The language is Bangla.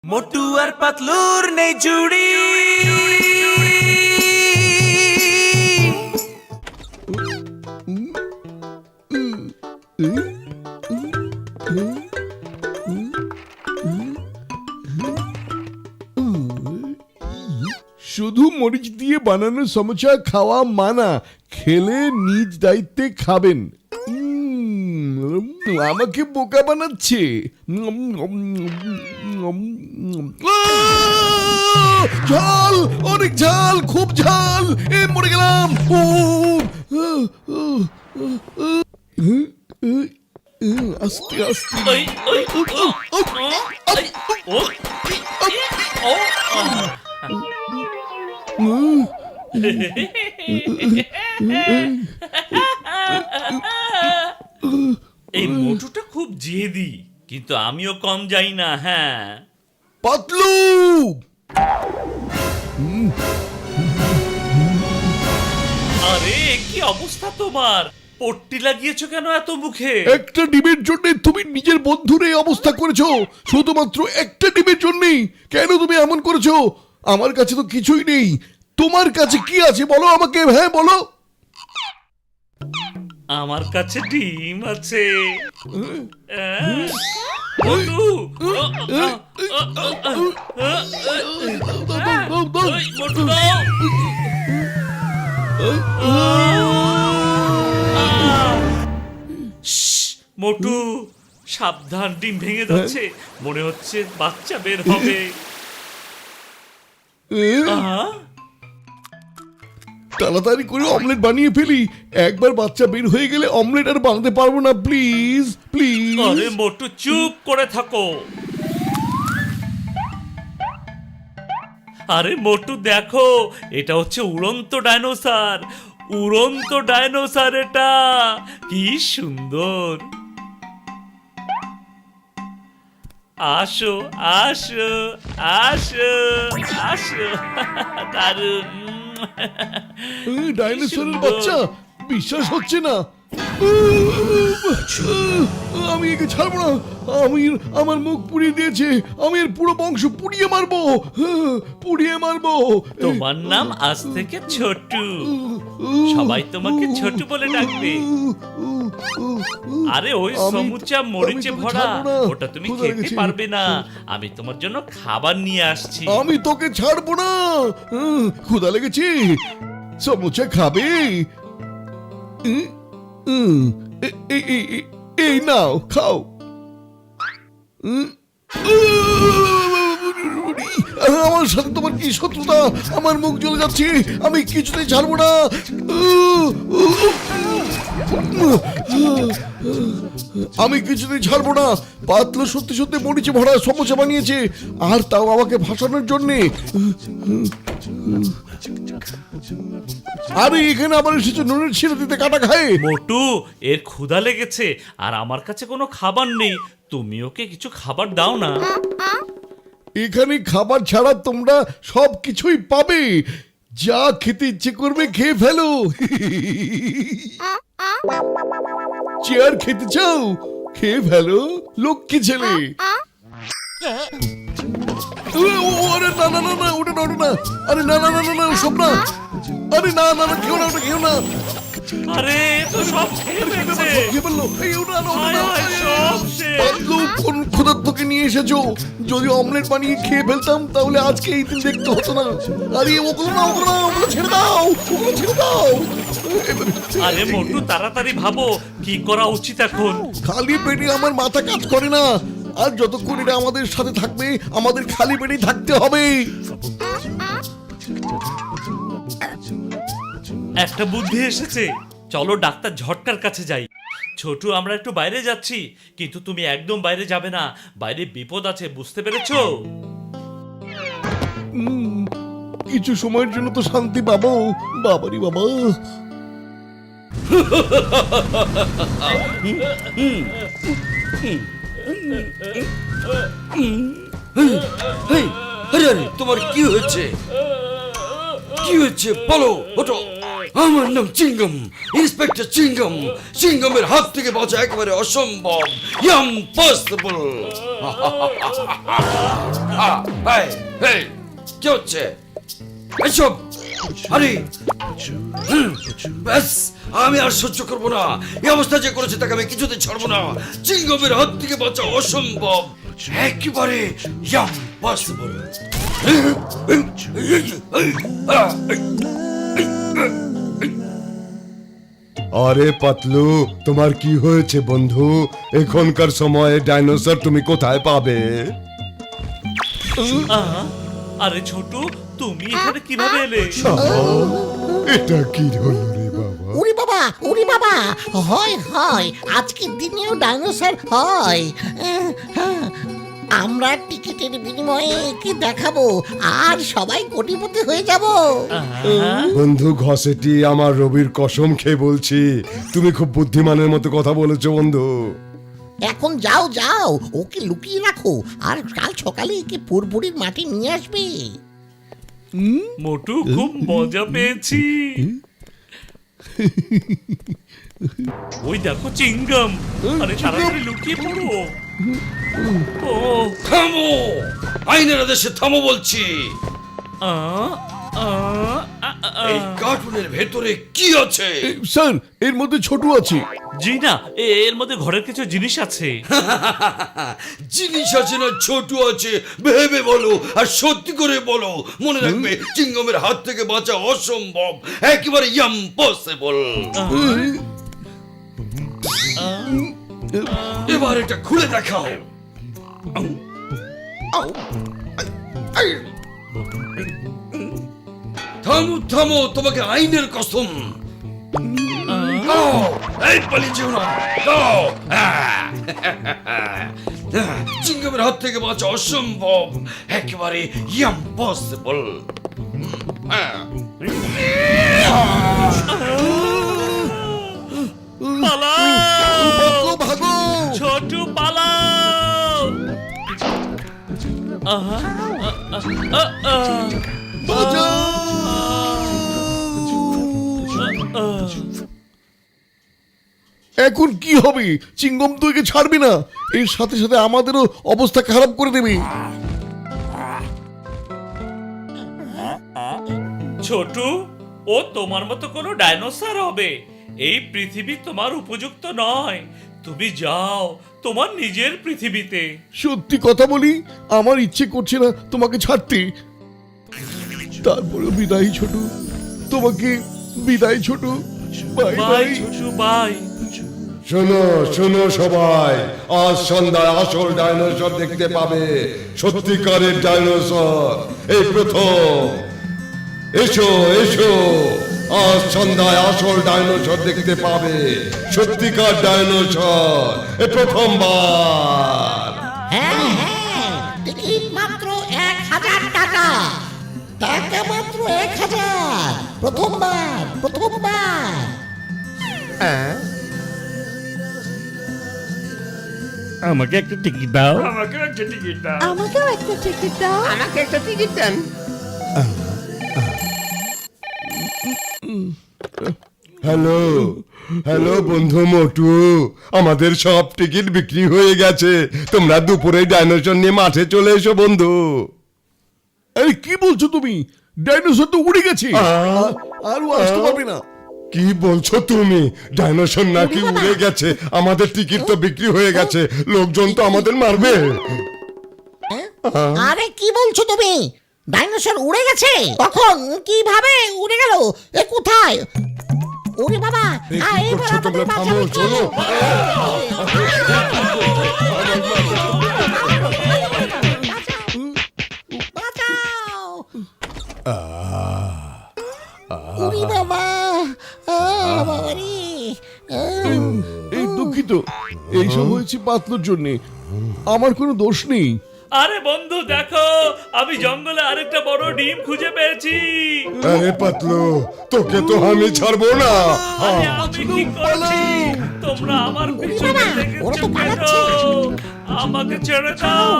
মোটু আর পাতলুর নেই জুড়ি। শুধু মরিচ দিয়ে বানানো সমোসা খাওয়া মানা, খেলে নিজ দায়িত্বে খাবেন। আমাকে বোকা বানাচ্ছে। ঝাল, অনেক ঝাল, খুব ঝাল, মরে গেলাম। আস্তে আস্তে। এই মোটুটা খুব জেদি, কিন্তু আমিও কম যাই না। হ্যাঁ পাতলু, আরে কি অবস্থা তোমার? পট্টি লাগিয়েছো কেন এত মুখে? একটা ডিমের জন্য তুমি নিজের বন্ধুর এই অবস্থা করেছো, শুধুমাত্র একটা ডিমের জন্যই। কেন তুমি এমন করেছো? আমার কাছে তো কিছুই নেই, তোমার কাছে কি আছে বলো আমাকে। হ্যাঁ বলো। আমার কাছে ডিম আছে। মোটু, মোটু দাও। মোটু সাবধান, ডিম ভেঙে যাচ্ছে, মনে হচ্ছে বাচ্চা বের হবে। তাড়াতাড়ি করে অমলেট বানিয়ে ফেলি, একবার বাচ্চা বের হয়ে গেলে অমলেট আর বানাতে পারবো না। Please please. আরে মোটু চুপ করে থাকো। আরে মোটু দেখো, এটা হচ্ছে উড়ন্ত ডাইনোসর। উড়ন্ত ডাইনোসর, এটা কি সুন্দর। আসো আসো আসো আসো, দারুণ। ডাইনোসরের বাচ্চা, বিশ্বাস হচ্ছে না। আমি একে ছাড়বো না। আমার মুখ পুড়িয়ে দিয়েছে, আমি এর পুরো বংশ পুড়িয়ে মারবো, পুড়িয়ে মারবো। তোমার নাম আজ থেকে ছোটু, সবাই তোমাকে ছোটু বলে ডাকবে। আরে ওই সমুচা মরিচে ভরা, ওটা তুমি খেতে পারবে না। আমি তোমার জন্য খাবার নিয়ে আসছি। আমি তোকে ছাড়বো না। ক্ষুধা লেগেছে, সমুচা খাবে? এই নাও, খাও। আমার সাথে তোমার কি শত্রুতা? আমার মুখ জ্বলে যাচ্ছে, আমি কিছুতেই ছাড়বো না। আমি কিছুতেই ছাড়বো না। পাতলু সত্যি সত্যি মরিচে ভরা সমোসা বানিয়েছে, আর তাও আমাকে ফাঁসানোর জন্যে। আরে এখানে আবার এসেছে নুনের ছিঁড়ে দিতে কাটা খায়। মোটু, এর ক্ষুধা লেগেছে আর আমার কাছে কোনো খাবার নেই। তুমি ওকে কিছু খাবার দাও না। এখানে খাবার ছাড়া তোমরা সব কিছুই পাবে, যা খেতে ইচ্ছে করবে খেয়ে ফেলো। চেয়ার খেতে চাও? খেয়ে ফেলো, লক্ষ্মী ছেলে। আরে না না না না, ওটা না, ওটা না। আরে না না না না না, সব না। আরে না না না, খেও না, ওটা খেও না। আরে তো সব খেয়ে ফেলছে। খেয়ে ফেললো। এই ওটা না, ওটা না। হায় হায়, সব শেষ। পাতলু, কোন ক্ষুধার্তকে নিয়ে এসেছো? যদি অমলেট বানিয়ে খেয়ে ফেলতাম তাহলে আজকে এই দিন দেখতে হতো না। আরে ওগুলো না, ওগুলো না, ওগুলো ছেড়ে দাও, ওগুলো ছেড়ে দাও। আরে মোটু, তাড়াতাড়ি ভাবো কি করা উচিত এখন। খালি পেটে আমার মাথা কাজ করে না, আর যতক্ষণ এটা আমাদের সাথে থাকবে আমাদের খালি পেটেই থাকতে হবে। একটা বুদ্ধি এসেছে, চলো ডাক্তার ঝটকার কাছে যাই। ছোটু, আমরা একটু বাইরে যাচ্ছি, কিন্তু তুমি একদম বাইরে যাবে না, বাইরে বিপদ আছে, বুঝতে পেরেছো? কিছু সময়ের জন্য তো শান্তি পাবো। বাবারি বাবা। আরে আরে, তোমার কি হয়েছে? কি হয়েছে বলো, ওঠো। আমার নাম চিঙ্গম, ইন্সপেক্টর চিঙ্গম। চিঙ্গমের হাত থেকে বাঁচা একেবারে অসম্ভব, ইম্পসিবল। এই, এই, কি হচ্ছে এসব? আরে ব্যাস, আমি আর সহ্য করবো না। এই অবস্থা যে করেছে তাকে আমি কিছুতে ছাড়বো না। চিঙ্গমের হাত থেকে বাঁচা অসম্ভব, একেবারে ইম্পসিবল। আরে পাতলু, তোমার কি হয়েছে বন্ধু? এখনকার সময়ে ডাইনোসর তুমি কোথায় পাবে? আরে ছোটু, তুমি এখানে কিভাবে এলে? এটা কি হলো রে বাবা? উরি বাবা, হয় হয়, আজকের দিনেও ডাইনোসর হয়। হ্যাঁ, আমরা টিকিটের বিনিময়ে কি দেখাবো আর সবাই কোটিপতি হয়ে যাব। বন্ধু ঘষেটি, আমার রবির কসম খেয়ে বলছি, তুমি খুব বুদ্ধিমানের মতো কথা বলেছো বন্ধু। এখন যাও যাও, ওকে লুকিয়ে রাখো, আর কাল সকালে একে পুরপুরির মাটি নিয়ে আসবে। মোটু, খুব মজা পেয়েছি। ওই দেখো চিঙ্গম, আরে তাড়াতাড়ি লুকিয়ে পড়ো। ও থামো, আইনের আদেশে থামো বলছি। আ, আ, আ, আ। এই কার্টুনের ভেতরে কি আছে? স্যার, এর মধ্যে ছোট আছে। জি না, এর মধ্যে ঘরের কিছু জিনিস আছে। জিনিস আছে না ছোট আছে, ভেবে বলো আর সত্যি করে বলো। মনে রাখবে, চিঙ্গমের হাত থেকে বাঁচা অসম্ভব, একেবারে ইম্পসিবল। এবার এটা খুলে দেখাও। থামো থামো, তোমাকে আইনের কসম। দাও, এই পালিয়ে যেও না, দাও। চিঙ্গমের হাত থেকে বাঁচা অসম্ভব, একেবারে ইম্পসিবল। পালাও ভাগো! ছোটু, পালাও। আহা, বাঁচাও! এখন কি হবে? চিঙ্গম তো একে ছাড়বে না, এর সাথে সাথে আমাদেরও অবস্থা খারাপ করে দেবে। ছোটু, ও তোমার মতো কোনো ডাইনোসর হবে? এই পৃথিবী তোমার উপযুক্ত নয়। তুমি যাও তোমার নিজের পৃথিবীতে। সত্যি কথা বলি, আমার ইচ্ছে করছে না তোমাকে ছাড়তে। তারপরে বিদায় ছোট, তোমাকে বিদায় ছোট। Bye bye bye. ছোটু, বাই। শোনো শোনো সবাই, আজ সন্ধ্যায় আসল ডাইনোসর দেখতে পাবে, সত্যিকারের ডাইনোসর, এই প্রথম। এসো এসো, আজ সন্ধ্যায় আসল ডাইনোসর দেখতে পাবে, সত্যিকার ডাইনোসর, এই প্রথমবার। হ্যাঁ হ্যাঁ, টিকিট মাত্র 1000 টাকা, টাকা মাত্র 1000। প্রথমবার, প্রথমবার। আমাকে একটা টিকিট দাও। আমাকে একটা টিকিট দাও। আমাকেও একটা টিকিট দাও। আমাকে একটা টিকিট দেন। হ্যালো হ্যালো বন্ধু মোটু, আমাদের সব টিকিট বিক্রি হয়ে গেছে, তোমরা দুপুরে ডাইনোসর নিয়ে মাঠে চলে এসো বন্ধু। আরে কি বলছো তুমি? ডাইনোসর তো উড়ে গেছে, আর ও আসতে পারবে না। কি বলছো তুমি? ডাইনোসর নাকি উড়ে গেছে? আমাদের টিকিট তো বিক্রি হয়ে গেছে, লোকজন তো আমাদের মারবে। আরে কি বলছো তুমি? ডাইনোসর উড়ে গেছে? কখন? কিভাবে উড়ে গেল? এ কোথায়? ওরে বাবা, এই কি এবার করছো তোমরা? আমাদের থামো, বাঁচাবে কে? চলো। বাঁচাও! ওরে বাবা, বাবারে! এই দুঃখিত, এইসব হয়েছে পাতলুর জন্যে, আমার কোনো দোষ নেই। আরে বন্ধু দেখো, আমি জঙ্গলে আরেকটা বড় ডিম খুঁজে পেয়েছি। আরে পাতলু, তোকে তো আমি ছাড়বো না। আরে আমি কি করেছি? তোমরা আমার পিছনে বাবা, লেগেছো ওরা তো কেন? পালাচ্ছে। আমাকে ছেড়ে দাও।